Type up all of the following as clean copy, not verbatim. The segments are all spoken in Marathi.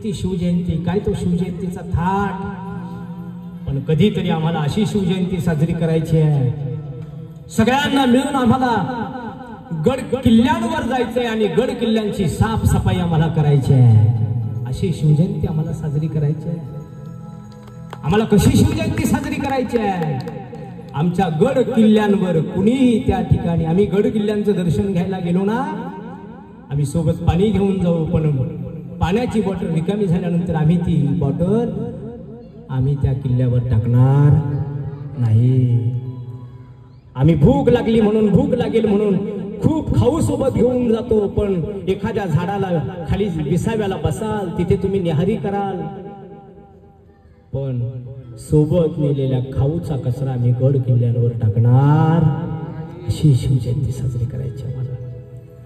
ती शिवजयंती, काय तो शिवजयंतीचा थाट. पण कधीतरी आम्हाला अशी शिवजयंती साजरी करायची आहे, सगळ्यांना मिळून आम्हाला गड किल्ल्यांवर जायचंय आणि गड किल्ल्यांची साफसफाई आम्हाला करायची आहे. अशी शिवजयंती आम्हाला साजरी करायची आहे. आम्हाला कशी शिवजयंती साजरी करायची आहे? आमच्या गड किल्ल्यांवर कुणीही त्या ठिकाणी आम्ही गड किल्ल्यांचं दर्शन घ्यायला गेलो ना, आम्ही सोबत पाणी घेऊन जाऊ, पण पाण्याची बॉटल रिकामी झाल्यानंतर आम्ही ती बॉटल आम्ही त्या किल्ल्यावर टाकणार नाही. आम्ही भूक लागली म्हणून, भूक लागेल म्हणून खूप खाऊ सोबत घेऊन जातो, पण एखाद्या झाडाला खाली विसाव्याला बसाल, तिथे तुम्ही निहारी कराल, पण सोबत नेलेल्या खाऊचा कचरा आम्ही गड किल्ल्यांवर टाकणार. अशी शिवजयंती साजरी करायची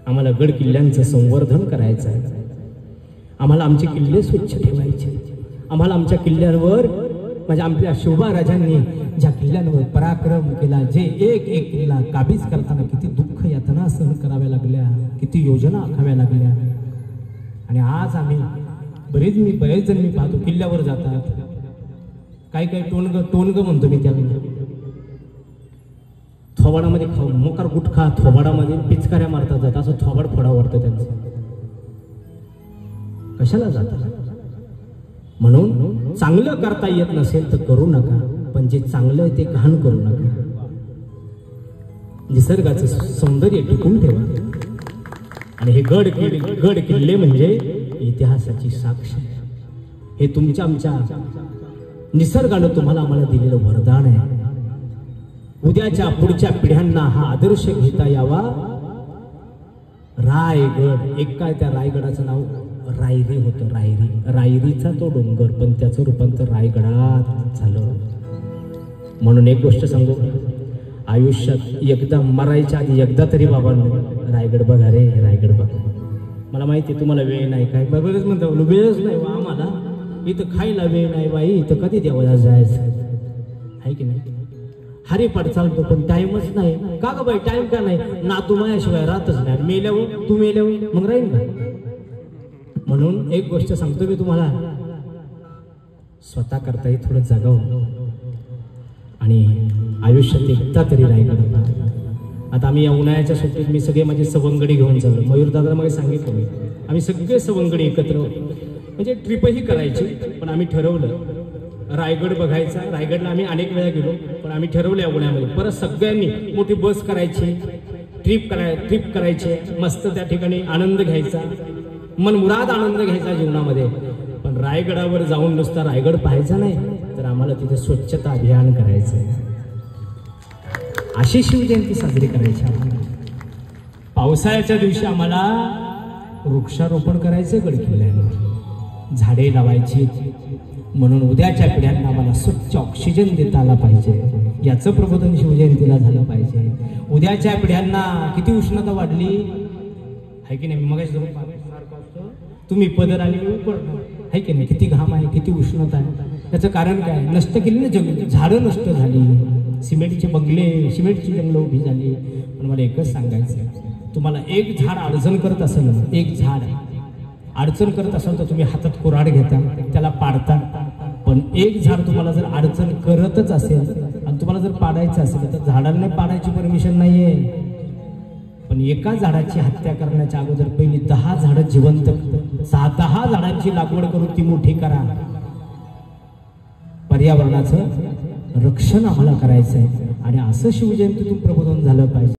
आम्हाला गड किल्ल्यांचं संवर्धन करायचं आहे. आम्हाला आमचे किल्ले स्वच्छ ठेवायचे. आम्हाला आमच्या किल्ल्यांवर म्हणजे आपल्या शोभाराजांनी ज्या किल्ल्यांवर पराक्रम केला, जे एक एक किल्ला काबीज करताना किती दुःख यातना सहन कराव्या लागल्या, किती योजना आखाव्या लागल्या. आणि आज आम्ही बरेच जण मी पाहतो किल्ल्यावर जातात, काही टोनग म्हणतो मी त्याला, थोबाडामध्ये मोकार गुटखा थोबाडामध्ये पिचकाऱ्या मारतात जात, असं थोबाड फोडा वाटतं त्यांचं. कशाला जातात? म्हणून चांगलं करता येत नसेल तर करू नका, पण जे चांगलं आहे ते घाण करू नका. निसर्गाचं सौंदर्य टिकून ठेवा. आणि हे गड किल्ले म्हणजे इतिहासाची साक्ष. हे तुमच्या आमच्या निसर्गानं तुम्हाला आम्हाला दिलेलं वरदान आहे. उद्याच्या पुढच्या पिढ्यांना हा आदर्श घेता यावा. रायगड, एक काय त्या रायगडाचं नाव रायरी होतं, रायरीचा तो डोंगर, पण त्याचं रूपांतर रायगडात झालं. म्हणून एक गोष्ट सांगू, आयुष्यात एकदा मरायच्या आधी एकदा तरी बाबांनो रायगड बघा रे, रायगड बघा. मला माहिती तुम्हाला वेळ नाही, काय बरोबरच म्हणता, वेळच नाही वा आम्हाला, इथं खायला वेळ नाही बाई, इथं कधी देवाला जायचं आहे की नाही. हरी पड चालतो पण टाइमच नाही. का ग बाई टाइम का नाही? ना तू माझ्याशिवाय राहतच नाही. मेल्यावर तू मेल्यावर मग राहील का? म्हणून एक गोष्ट सांगतो मी तुम्हाला, स्वतः करताही थोडं जगावं आणि आयुष्यात एकदा तरी रायगड. आता आम्ही या उन्हाळ्याच्या सुट्टीत मी सगळे माझे सवंगडी घेऊन चाललो. मयूरदादा मग सांगितलं मी, आम्ही सगळे सवंगडी एकत्र म्हणजे ट्रिपही करायची, पण आम्ही ठरवलं रायगड बघायचा. रायगडला आम्ही अनेक वेळा गेलो, पण आम्ही ठरवलं या उन्हाळ्यामध्ये परत सगळ्यांनी मोठी बस करायची, ट्रिप करायची, मस्त त्या ठिकाणी आनंद घ्यायचा, मनमुराद आनंद घ्यायचा जीवनामध्ये. पण रायगडावर जाऊन नुसता रायगड पाहायचा नाही, तर आम्हाला तिथे स्वच्छता अभियान करायचं आहे. अशी शिवजयंती साजरी करायची आम्हाला. पावसाळ्याच्या दिवशी आम्हाला वृक्षारोपण करायचं गड किल्ल्यावर, झाडे लावायची, म्हणून उद्याच्या पिढ्यांना आम्हाला स्वच्छ ऑक्सिजन देता आला पाहिजे. याचं प्रबोधन शिवजयंतीला झालं पाहिजे. उद्याच्या पिढ्यांना किती उष्णता वाढली आहे की नाही, मग तुम्ही पदर आणि आहे की नाही, किती घाम आहे, किती उष्णता आहे. त्याचं कारण काय? नष्ट केली ना जंगल, झाडं नष्ट झाली, सिमेंटचे बंगले, सिमेंटची जंगलं उभी झाली. पण मला एकच सांगायचं, तुम्हाला एक झाड अडचण करत असेल, एक झाड अडचण करत असाल तर तुम्ही हातात कुऱ्हाड घेता, त्याला पाडता. पण एक झाड तुम्हाला जर अडचण करतच असेल आणि तुम्हाला जर पाडायचं असेल तर झाडांना पाडायची परमिशन नाहीये. पण एका झाडाची हत्या करण्याच्या अगोदर पहिली 10 झाडं जिवंत, 10 झाडांची लागवड करून ती मोठी करा. पर्यावरणाचं रक्षण आम्हाला करायचं आहे आणि असं शिवजयंतीतून प्रबोधन झालं पाहिजे.